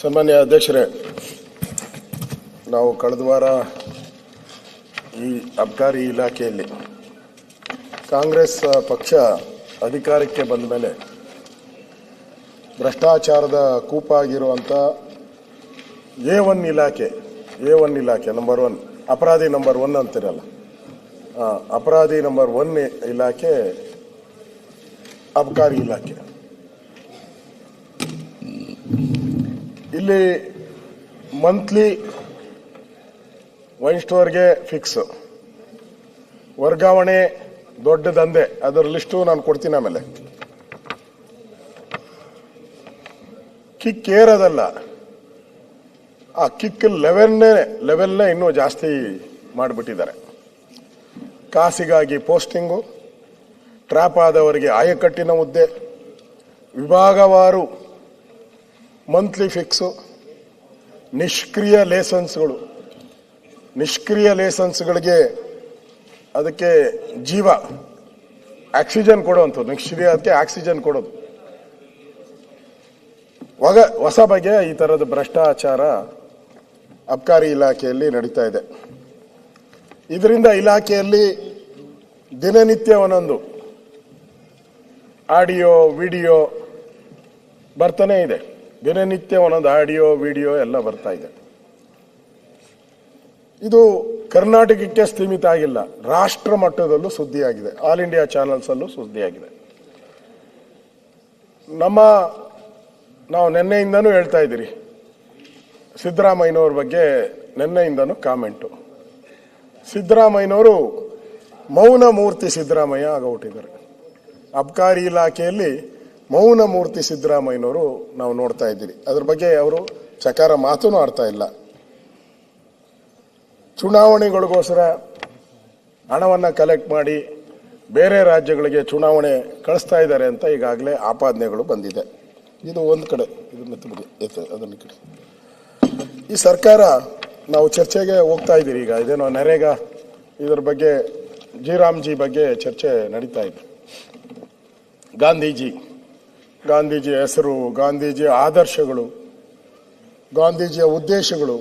ಸನ್ಮಾನ್ಯ ಅಧ್ಯಕ್ಷರೇ, ನಾವು ಕಳೆದ ವಾರ ಈ ಅಬಕಾರಿ ಇಲಾಖೆಯಲ್ಲಿ ಕಾಂಗ್ರೆಸ್ ಪಕ್ಷ ಅಧಿಕಾರಕ್ಕೆ ಬಂದ ಮೇಲೆ ಭ್ರಷ್ಟಾಚಾರದ ಕೂಪಾಗಿರುವಂಥ A1 ಇಲಾಖೆ ನಂಬರ್ 1 ಅಪರಾಧಿ ನಂಬರ್ 1 ಅಂತಿರಲ್ಲ, ಅಪರಾಧಿ ನಂಬರ್ 1 ಇಲಾಖೆ ಅಬಕಾರಿ ಇಲಾಖೆ. ಇಲ್ಲಿ ಮಂತ್ಲಿ ವೈನ್ ಸ್ಟೋರ್ಗೆ ಫಿಕ್ಸ್, ವರ್ಗಾವಣೆ ದೊಡ್ಡ ದಂಧೆ, ಅದರ ಲಿಸ್ಟು ನಾನು ಕೊಡ್ತೀನಿ ಆಮೇಲೆ. ಕಿಕ್ ಏರೋದಲ್ಲ, ಆ ಕಿಕ್ ಲೆವೆಲ್ನೇ ಇನ್ನೂ ಜಾಸ್ತಿ ಮಾಡಿಬಿಟ್ಟಿದ್ದಾರೆ. ಕಾಸಿಗಾಗಿ ಪೋಸ್ಟಿಂಗು, ಟ್ರ್ಯಾಪ್ ಆದವರಿಗೆ ಆಯಕಟ್ಟಿನ ಹುದ್ದೆ, ವಿಭಾಗವಾರು ಮಂತ್ಲಿ ಫಿಕ್ಸು, ನಿಷ್ಕ್ರಿಯ ಲೇಸನ್ಸ್ಗಳಿಗೆ ಅದಕ್ಕೆ ಜೀವ ಆಕ್ಸಿಜನ್ ಕೊಡುವಂಥದ್ದು, ನಿಷ್ಕ್ರಿಯಕ್ಕೆ ಆಕ್ಸಿಜನ್ ಕೊಡೋದು. ಹೊಸ ಬಗೆಯ ಈ ಥರದ ಭ್ರಷ್ಟಾಚಾರ ಅಬಕಾರಿ ಇಲಾಖೆಯಲ್ಲಿ ನಡೀತಾ ಇದೆ. ಇದರಿಂದ ಇಲಾಖೆಯಲ್ಲಿ ದಿನನಿತ್ಯ ಒಂದೊಂದು ಆಡಿಯೋ ವಿಡಿಯೋ ಬರ್ತಾನೆ ಇದೆ. ದಿನನಿತ್ಯ ಒಂದೊಂದು ಆಡಿಯೋ ವಿಡಿಯೋ ಎಲ್ಲ ಬರ್ತಾ ಇದೆ. ಇದು ಕರ್ನಾಟಕಕ್ಕೆ ಸೀಮಿತ ಆಗಿಲ್ಲ, ರಾಷ್ಟ್ರ ಮಟ್ಟದಲ್ಲೂ ಸುದ್ದಿಯಾಗಿದೆ, ಆಲ್ ಇಂಡಿಯಾ ಚಾನೆಲ್ಸ್ ಅಲ್ಲೂ ಸುದ್ದಿಯಾಗಿದೆ. ನಾವು ನಿನ್ನೆಯಿಂದನೂ ಹೇಳ್ತಾ ಇದ್ದೀರಿ, ಸಿದ್ದರಾಮಯ್ಯನವ್ರ ಬಗ್ಗೆ ನಿನ್ನೆಯಿಂದನೂ ಕಾಮೆಂಟು. ಸಿದ್ದರಾಮಯ್ಯನವರು ಮೌನ ಮೂರ್ತಿ ಸಿದ್ದರಾಮಯ್ಯ ಆಗೋಗ್ಬಿಟ್ಟಿದ್ದಾರೆ. ಅಬಕಾರಿ ಇಲಾಖೆಯಲ್ಲಿ ಮೌನ ಮೂರ್ತಿ ಸಿದ್ದರಾಮಯ್ಯನವರು ನಾವು ನೋಡ್ತಾ ಇದ್ದೀರಿ. ಅದ್ರ ಬಗ್ಗೆ ಅವರು ಚಕಾರ ಮಾತೂ ಆಡ್ತಾ ಇಲ್ಲ. ಚುನಾವಣೆಗಳಿಗೋಸ್ಕರ ಹಣವನ್ನು ಕಲೆಕ್ಟ್ ಮಾಡಿ ಬೇರೆ ರಾಜ್ಯಗಳಿಗೆ ಚುನಾವಣೆ ಕಳಿಸ್ತಾ ಇದ್ದಾರೆ ಅಂತ ಈಗಾಗಲೇ ಆಪಾದನೆಗಳು ಬಂದಿದೆ. ಇದು ಒಂದು ಕಡೆ, ಅದನ್ನ ಕಡೆ ಈ ಸರ್ಕಾರ ನಾವು ಚರ್ಚೆಗೆ ಹೋಗ್ತಾ ಇದ್ದೀರಿ. ಈಗ ಇದೇನೋ ನರೇಗಾ ಇದರ ಬಗ್ಗೆ ಜಿ ಬಗ್ಗೆ ಚರ್ಚೆ ನಡೀತಾ ಇದೆ. ಗಾಂಧೀಜಿ ಹೆಸರು, ಗಾಂಧೀಜಿಯ ಆದರ್ಶಗಳು, ಗಾಂಧೀಜಿಯ ಉದ್ದೇಶಗಳು,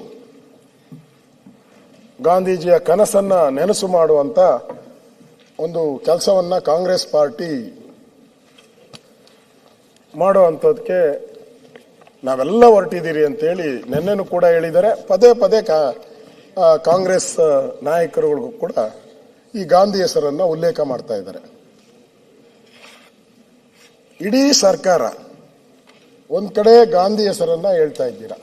ಗಾಂಧೀಜಿಯ ಕನಸನ್ನ ನೆನಸು ಮಾಡುವಂತ ಒಂದು ಕೆಲಸವನ್ನ ಕಾಂಗ್ರೆಸ್ ಪಾರ್ಟಿ ಮಾಡುವಂಥದ್ದಕ್ಕೆ ನಾವೆಲ್ಲ ಹೊರಟಿದ್ದೀರಿ ಅಂತೇಳಿ ನಿನ್ನೆನೂ ಕೂಡ ಹೇಳಿದ್ದಾರೆ. ಪದೇ ಕಾಂಗ್ರೆಸ್ ನಾಯಕರುಗಳಿಗೂ ಕೂಡ ಈ ಗಾಂಧಿ ಹೆಸರನ್ನ ಉಲ್ಲೇಖ ಮಾಡ್ತಾ ಇದ್ದಾರೆ. ಇಡೀ ಸರ್ಕಾರ ಒಂದ್ ಕಡೆ ಗಾಂಧಿ ಹೆಸರನ್ನ ಹೇಳ್ತಾ ಇದ್ದೀರಾ,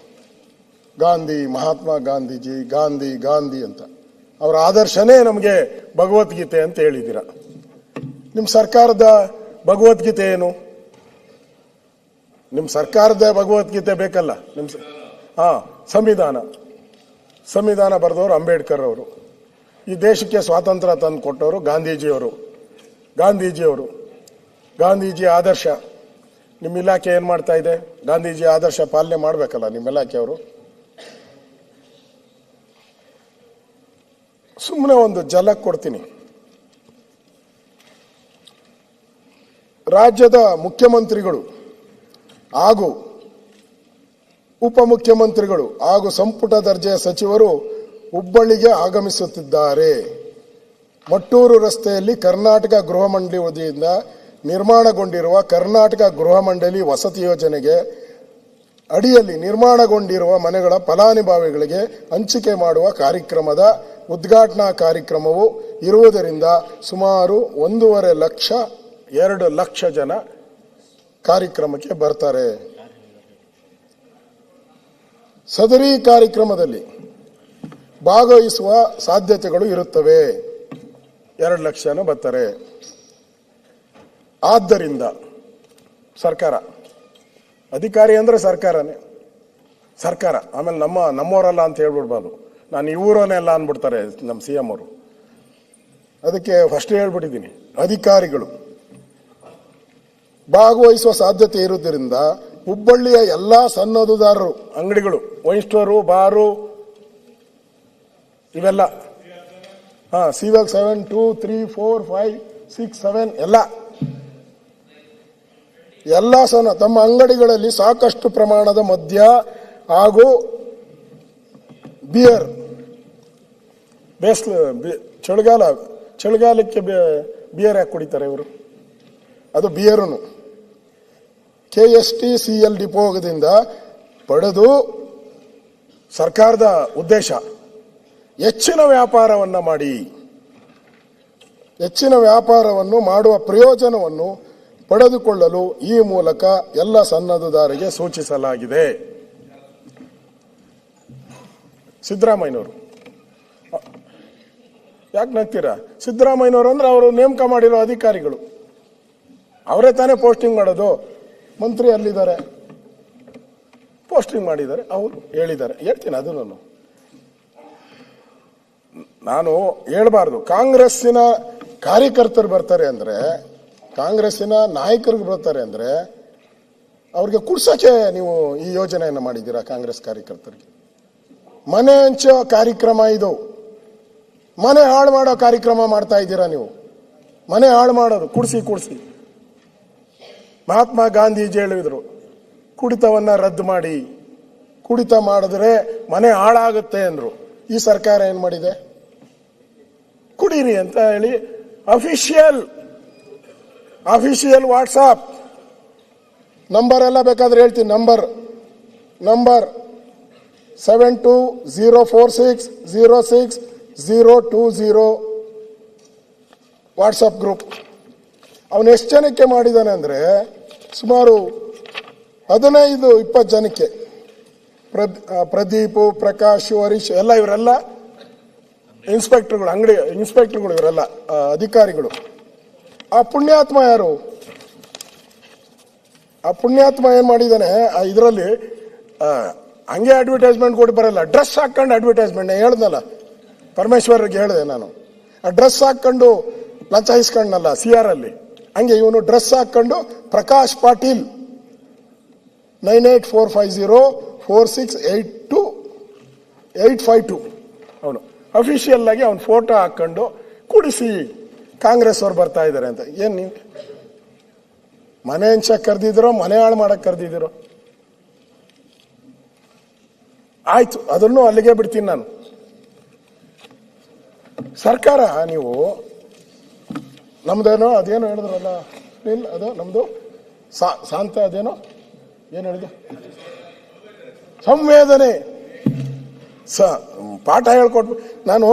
ಗಾಂಧಿ, ಮಹಾತ್ಮ ಗಾಂಧೀಜಿ, ಗಾಂಧಿ ಅಂತ. ಅವರ ಆದರ್ಶನೇ ನಮಗೆ ಭಗವದ್ಗೀತೆ ಅಂತ ಹೇಳಿದ್ದೀರಾ. ನಿಮ್ಮ ಸರ್ಕಾರದ ಭಗವದ್ಗೀತೆ ಏನು? ನಿಮ್ಮ ಸರ್ಕಾರದ ಭಗವದ್ಗೀತೆ ಬೇಕಲ್ಲ. ಸಂವಿಧಾನ ಬರೆದವರು ಅಂಬೇಡ್ಕರ್ ಅವರು, ಈ ದೇಶಕ್ಕೆ ಸ್ವಾತಂತ್ರ್ಯ ತಂದು ಕೊಟ್ಟವರು ಗಾಂಧೀಜಿಯವರು. ಗಾಂಧೀಜಿ ಆದರ್ಶ ನಿಮ್ಮ ಇಲಾಖೆ ಏನ್ ಮಾಡ್ತಾ ಇದೆ? ಗಾಂಧೀಜಿ ಆದರ್ಶ ಪಾಲನೆ ಮಾಡಬೇಕಲ್ಲ ನಿಮ್ಮ ಇಲಾಖೆಯವರು. ಸುಮ್ಮನೆ ಒಂದು ಝಲಕ್ ಕೊಡ್ತೀನಿ. ರಾಜ್ಯದ ಮುಖ್ಯಮಂತ್ರಿಗಳು ಹಾಗೂ ಉಪಮುಖ್ಯಮಂತ್ರಿಗಳು ಹಾಗೂ ಸಂಪುಟ ದರ್ಜೆಯ ಸಚಿವರು ಹುಬ್ಬಳ್ಳಿಗೆ ಆಗಮಿಸುತ್ತಿದ್ದಾರೆ. ಮಟ್ಟೂರು ರಸ್ತೆಯಲ್ಲಿ ಕರ್ನಾಟಕ ಗೃಹ ಮಂಡಳಿ ವತಿಯಿಂದ ನಿರ್ಮಾಣಗೊಂಡಿರುವ ಕರ್ನಾಟಕ ಗೃಹ ಮಂಡಳಿ ವಸತಿ ಯೋಜನೆಗೆ ಅಡಿಯಲ್ಲಿ ನಿರ್ಮಾಣಗೊಂಡಿರುವ ಮನೆಗಳ ಫಲಾನುಭವಿಗಳಿಗೆ ಹಂಚಿಕೆ ಮಾಡುವ ಕಾರ್ಯಕ್ರಮದ ಉದ್ಘಾಟನಾ ಕಾರ್ಯಕ್ರಮವು ಇರುವುದರಿಂದ ಸುಮಾರು 1.5-2 ಲಕ್ಷ ಜನ ಕಾರ್ಯಕ್ರಮಕ್ಕೆ ಬರ್ತಾರೆ. ಸದರಿ ಕಾರ್ಯಕ್ರಮದಲ್ಲಿ ಭಾಗವಹಿಸುವ ಸಾಧ್ಯತೆಗಳು ಇರುತ್ತವೆ. 2 ಲಕ್ಷ ಜನ ಬರ್ತಾರೆ. ಆದ್ದರಿಂದ ಸರ್ಕಾರ, ಅಧಿಕಾರಿ ಅಂದ್ರೆ ಸರ್ಕಾರ, ಆಮೇಲೆ ನಮ್ಮವರಲ್ಲ ಅಂತ ಹೇಳ್ಬಿಡ್ಬಾರ್ದು. ನಾನು ಇವರನ್ನೇ ಎಲ್ಲ ಅಂದ್ಬಿಡ್ತಾರೆ ನಮ್ಮ CM ಅವರು. ಅದಕ್ಕೆ ಫಸ್ಟ್ ಹೇಳ್ಬಿಟ್ಟಿದ್ದೀನಿ, ಅಧಿಕಾರಿಗಳು ಭಾಗವಹಿಸುವ ಸಾಧ್ಯತೆ ಇರುವುದರಿಂದ ಹುಬ್ಬಳ್ಳಿಯ ಎಲ್ಲಾ ಸನ್ನದುದಾರರು, ಅಂಗಡಿಗಳು, ವೈನ್ ಸ್ಟೋರು, ಬಾರು, ಇವೆಲ್ಲ ಸಿವಲ್ 7, 2, 3, 4, 5, 6, 7 ಎಲ್ಲ ಎಲ್ಲ ತಮ್ಮ ಅಂಗಡಿಗಳಲ್ಲಿ ಸಾಕಷ್ಟು ಪ್ರಮಾಣದ ಮದ್ಯ ಹಾಗೂ ಬಿಯರ್, ಚಳಿಗಾಲಕ್ಕೆ ಬಿಯರ್ ಯಾಕೆ ಕುಡಿತಾರೆ ಇವರು? ಅದು ಬಿಯರನು KSTCL ಡಿಪೋದಿಂದ ಪಡೆದು ಸರ್ಕಾರದ ಉದ್ದೇಶ ಹೆಚ್ಚಿನ ವ್ಯಾಪಾರವನ್ನು ಮಾಡುವ ಪ್ರಯೋಜನವನ್ನು ಪಡೆದುಕೊಳ್ಳಲು ಈ ಮೂಲಕ ಎಲ್ಲ ಸನ್ನದ್ಧದಾರರಿಗೆ ಸೂಚಿಸಲಾಗಿದೆ. ಸಿದ್ದರಾಮಯ್ಯನವರು ಯಾಕೆ ನಗ್ತೀರಾ? ಸಿದ್ದರಾಮಯ್ಯನವರು ಅಂದ್ರೆ ಅವರು ನೇಮಕ ಮಾಡಿರೋ ಅಧಿಕಾರಿಗಳು, ಅವರೇ ತಾನೇ ಪೋಸ್ಟಿಂಗ್ ಮಾಡೋದು. ಮಂತ್ರಿ ಅಲ್ಲಿದ್ದಾರೆ, ಪೋಸ್ಟಿಂಗ್ ಮಾಡಿದ್ದಾರೆ, ಅವರು ಹೇಳಿದ್ದಾರೆ. ಹೇಳ್ತೀನಿ ಅದನ್ನು ನಾನು ಹೇಳ್ಬಾರ್ದು. ಕಾಂಗ್ರೆಸ್ಸಿನ ಕಾರ್ಯಕರ್ತರು ಬರ್ತಾರೆ ಅಂದ್ರೆ, ಕಾಂಗ್ರೆಸ್ಸಿನ ನಾಯಕರಿಗೆ ಬರ್ತಾರೆ ಅಂದ್ರೆ ಅವ್ರಿಗೆ ಕುಡ್ಸಕ್ಕೆ ನೀವು ಈ ಯೋಜನೆಯನ್ನು ಮಾಡಿದ್ದೀರಾ? ಕಾಂಗ್ರೆಸ್ ಕಾರ್ಯಕರ್ತರಿಗೆ ಮನೆ ಹಂಚೋ ಕಾರ್ಯಕ್ರಮ ಇದು. ಮನೆ ಹಾಳು ಮಾಡೋ ಕಾರ್ಯಕ್ರಮ ಮಾಡ್ತಾ ಇದ್ದೀರಾ ನೀವು. ಮನೆ ಹಾಳು ಮಾಡೋದು, ಕುಡಿಸಿ. ಮಹಾತ್ಮ ಗಾಂಧೀಜಿ ಹೇಳಿದ್ರು, ಕುಡಿತವನ್ನ ರದ್ದು ಮಾಡಿ, ಕುಡಿತ ಮಾಡಿದ್ರೆ ಮನೆ ಹಾಳಾಗುತ್ತೆ ಅಂದ್ರು. ಈ ಸರ್ಕಾರ ಏನ್ ಮಾಡಿದೆ? ಕುಡೀರಿ ಅಂತ ಹೇಳಿ ಅಫಿಷಿಯಲ್ ವಾಟ್ಸಾಪ್ ನಂಬರ್ ಎಲ್ಲ ಬೇಕಾದ್ರೆ ಹೇಳ್ತೀನಿ. Number 7204606020 WhatsApp group. ಅವನು ಎಷ್ಟು ಜನಕ್ಕೆ ಮಾಡಿದಾನೆ ಅಂದ್ರೆ ಸುಮಾರು 15-20 ಜನಕ್ಕೆ. ಪ್ರದೀಪ್, ಪ್ರಕಾಶ್, ಹರೀಶ್ ಎಲ್ಲ ಇವರೆಲ್ಲ ಇನ್ಸ್ಪೆಕ್ಟರ್ಗಳು, ಅಂಗಡಿ ಇನ್ಸ್ಪೆಕ್ಟರ್ಗಳು, ಇವರೆಲ್ಲ ಅಧಿಕಾರಿಗಳು. ಆ ಪುಣ್ಯಾತ್ಮ ಯಾರು? ಆ ಪುಣ್ಯಾತ್ಮ ಏನ್ ಮಾಡಿದಾನೆ? ಇದರಲ್ಲಿ ಹಂಗೆ ಅಡ್ವರ್ಟೈಸ್ಮೆಂಟ್ ಕೊಟ್ಟು ಬರಲ್ಲ, ಡ್ರೆಸ್ ಹಾಕೊಂಡು ಅಡ್ವರ್ಟೈಸ್ಮೆಂಟ್. ಹೇಳ್ದಲ್ಲ, ಪರಮೇಶ್ವರ್ಗೆ ಹೇಳಿದೆ ನಾನು, ಆ ಡ್ರೆಸ್ ಹಾಕೊಂಡು ಲಂಚ ಇಸ್ಕೊಂಡಲ್ಲ CR ಅಲ್ಲಿ, ಹಂಗೆ ಇವನು ಡ್ರೆಸ್ ಹಾಕೊಂಡು ಪ್ರಕಾಶ್ ಪಾಟೀಲ್ 984504682852 ಅವನು ಅಫಿಷಿಯಲ್ ಆಗಿ ಅವನ ಫೋಟೋ ಹಾಕೊಂಡು ಕುಡಿಸಿ ಕಾಂಗ್ರೆಸ್ ಅವ್ರು ಬರ್ತಾ ಇದ್ದಾರೆ ಅಂತ. ಏನ್ ನೀವು ಮನೆ ಹಂಚಕ್ ಕರೆದಿದ್ದೀರೋ, ಮನೆ ಹಾಳು ಮಾಡಕ್ ಕರೆದಿದ್ದೀರೋ? ಆಯ್ತು, ಅದನ್ನು ಅಲ್ಲಿಗೆ ಬಿಡ್ತೀನಿ ನಾನು. ಸರ್ಕಾರ ನೀವು ನಮ್ದೇನೋ ಅದೇನೋ ಹೇಳಿದ್ರಲ್ಲ, ಇಲ್ಲ ಅದು ನಮ್ದು ಶಾಂತ, ಅದೇನೋ ಏನು ಹೇಳಿದೆ, ಸಂವೇದನೆ ಪಾಠ ಹೇಳ್ಕೊಟ್ಬು. ನಾನು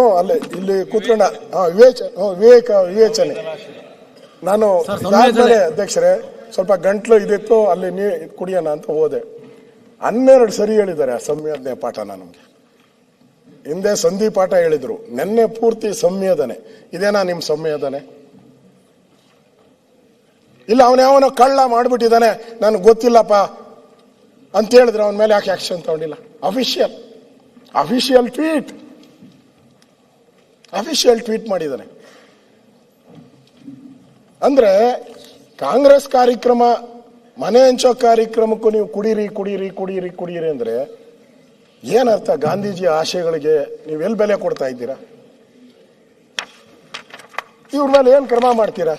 ಇಲ್ಲಿ ಕೂತ್ಕೊಂಡ ವಿವೇಚನೆ ನಾನು ಇದಾದ್ಮೇಲೆ ಅಧ್ಯಕ್ಷರೇ ಸ್ವಲ್ಪ ಗಂಟ್ಲು ಇದಿತ್ತು, ಅಲ್ಲಿ ಕುಡಿಯೋಣ ಅಂತ ಹೋದೆ. 12 ಸರಿ ಹೇಳಿದ್ದಾರೆ ಆ ಸಂವೇದನೆ ಪಾಠನ. ನಮ್ಗೆ ಹಿಂದೆ ಸಂಧಿ ಪಾಠ ಹೇಳಿದ್ರು, ನೆನ್ನೆ ಪೂರ್ತಿ ಸಂವೇದನೆ. ಇದೇನಾ ನಿಮ್ ಸಂವೇದನೆ? ಇಲ್ಲ ಅವನ ಕಳ್ಳ ಮಾಡ್ಬಿಟ್ಟಿದ್ದಾನೆ ನನಗೆ ಗೊತ್ತಿಲ್ಲಪ್ಪ ಅಂತ ಹೇಳಿದ್ರೆ ಅವನ ಮೇಲೆ ಯಾಕೆ ಆಕ್ಷನ್ ತಗೊಂಡಿಲ್ಲ? ಅಫಿಷಿಯಲ್ ಟ್ವೀಟ್ ಮಾಡಿದ್ದಾನೆ. ಅಂದ್ರೆ ಕಾಂಗ್ರೆಸ್ ಕಾರ್ಯಕ್ರಮ, ಮನೆ ಹಂಚೋ ಕಾರ್ಯಕ್ರಮಕ್ಕೂ ನೀವು ಕುಡೀರಿ ಅಂದ್ರೆ ಏನರ್ಥ? ಗಾಂಧೀಜಿ ಆಶಯಗಳಿಗೆ ನೀವು ಎಲ್ಲಿ ಬೆಲೆ ಕೊಡ್ತಾ ಇದ್ದೀರಾ? ಇವ್ರ ಮೇಲೆ ಏನ್ ಕ್ರಮ ಮಾಡ್ತೀರಾ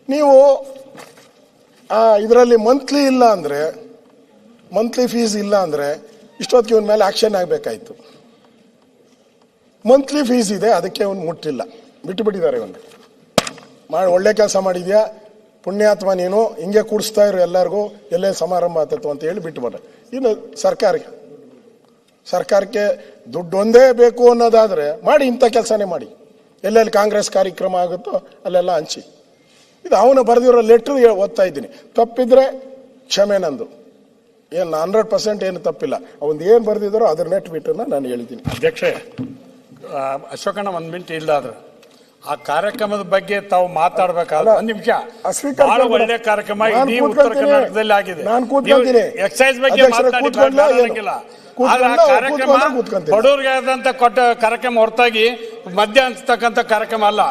ನೀವು? ಇದರಲ್ಲಿ ಮಂತ್ಲಿ ಫೀಸ್ ಇಲ್ಲ ಅಂದ್ರೆ ಇಷ್ಟೊತ್ತಿಗೆ ಇವನ ಮೇಲೆ ಆಕ್ಷನ್ ಆಗ್ಬೇಕಾಯ್ತು. ಮಂತ್ಲಿ ಫೀಸ್ ಇದೆ, ಅದಕ್ಕೆ ಅವನು ಮುಟ್ಟಿಲ್ಲ, ಬಿಟ್ಟುಬಿಟ್ಟಿದ್ದಾರೆ. ಇವನು ಒಳ್ಳೆ ಕೆಲಸ ಮಾಡಿದ್ಯಾ ಪುಣ್ಯಾತ್ಮ, ನೀನು ಹಿಂಗೆ ಕೂಡಿಸ್ತಾ ಇರೋ ಎಲ್ಲರಿಗೂ, ಎಲ್ಲೇ ಸಮಾರಂಭ ಆತತ್ತು ಅಂತ ಹೇಳಿ ಬಿಟ್ಟುಬಿಟ್ಟ. ಇನ್ನು ಸರ್ಕಾರಕ್ಕೆ ದುಡ್ಡು ಒಂದೇ ಬೇಕು ಅನ್ನೋದಾದ್ರೆ ಮಾಡಿ, ಇಂಥ ಕೆಲಸನೇ ಮಾಡಿ. ಎಲ್ಲೆಲ್ಲಿ ಕಾಂಗ್ರೆಸ್ ಕಾರ್ಯಕ್ರಮ ಆಗುತ್ತೋ ಅಲ್ಲೆಲ್ಲ ಹಂಚಿ. ಇದು ಅವನು ಬರೆದಿರೋ ಲೆಟ್ರ್ ಓದ್ತಾ ಇದ್ದೀನಿ. ತಪ್ಪಿದ್ರೆ ಕ್ಷಮೆ ನಂದು, ಏನು 100% ಏನು ತಪ್ಪಿಲ್ಲ. ಅವನು ಏನು ಬರೆದಿದ್ದಾರೋ ಅದನ್ನೇ ಟ್ವೀಟನ್ನ ನಾನು ಹೇಳಿದ್ದೀನಿ. ಅಧ್ಯಕ್ಷೆ, ಅಶೋಕಣ್ಣ 1 ಮಿನಿಟ್ ಇಲ್ಲ, ಆದ್ರೆ ಆ ಕಾರ್ಯಕ್ರಮದ ಬಗ್ಗೆ ತಾವು ಮಾತಾಡ್ಬೇಕಾದ್ರೆ 1 ನಿಮಿಷ. ಬಹಳ ಒಳ್ಳೆ ಕಾರ್ಯಕ್ರಮ ಉತ್ತರ ಕರ್ನಾಟಕದಲ್ಲಿ ಆಗಿದೆ. ಎಕ್ಸೈಸ್ ಬಗ್ಗೆ ಮಾತಾಡಿಲ್ಲ, ಕಾರ್ಯಕ್ರಮ ಬಡವರಿಗೆ ಆದಂತ ಕೊಟ್ಟ ಕಾರ್ಯಕ್ರಮ ಹೊರತಾಗಿ ಮದ್ಯ ಹಂಚತಕ್ಕಂಥ ಕಾರ್ಯಕ್ರಮ ಅಲ್ಲ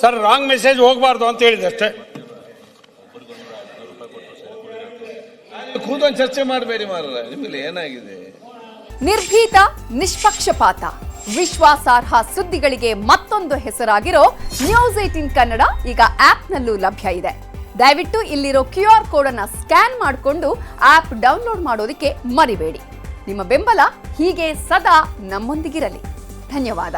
ಸರ್. ರಾಂಗ್ ಮೆಸೇಜ್ ಹೋಗ್ಬಾರ್ದು ಅಂತ ಹೇಳಿದೆ ಅಷ್ಟೇ. ಕೂತ್ಕೊಂಡು ಚರ್ಚೆ ಮಾಡಬೇಡಿ ಮಾರ್ರೆ, ನಿಮ್ಮಲ್ಲಿ ಏನಾಗಿದೆ? ನಿರ್ಭೀತ, ನಿಷ್ಪಕ್ಷಪಾತ, ವಿಶ್ವಾಸಾರ್ಹ ಸುದ್ದಿಗಳಿಗೆ ಮತ್ತೊಂದು ಹೆಸರಾಗಿರೋ ನ್ಯೂಸ್ 18 ಕನ್ನಡ ಈಗ ಆಪ್ನಲ್ಲೂ ಲಭ್ಯ ಇದೆ. ದಯವಿಟ್ಟು ಇಲ್ಲಿರೋ QR ಕೋಡ್ ಅನ್ನ ಸ್ಕ್ಯಾನ್ ಮಾಡಿಕೊಂಡು ಆಪ್ ಡೌನ್ಲೋಡ್ ಮಾಡೋದಕ್ಕೆ ಮರಿಬೇಡಿ. ನಿಮ್ಮ ಬೆಂಬಲ ಹೀಗೆ ಸದಾ ನಮ್ಮೊಂದಿಗಿರಲಿ. ಧನ್ಯವಾದ.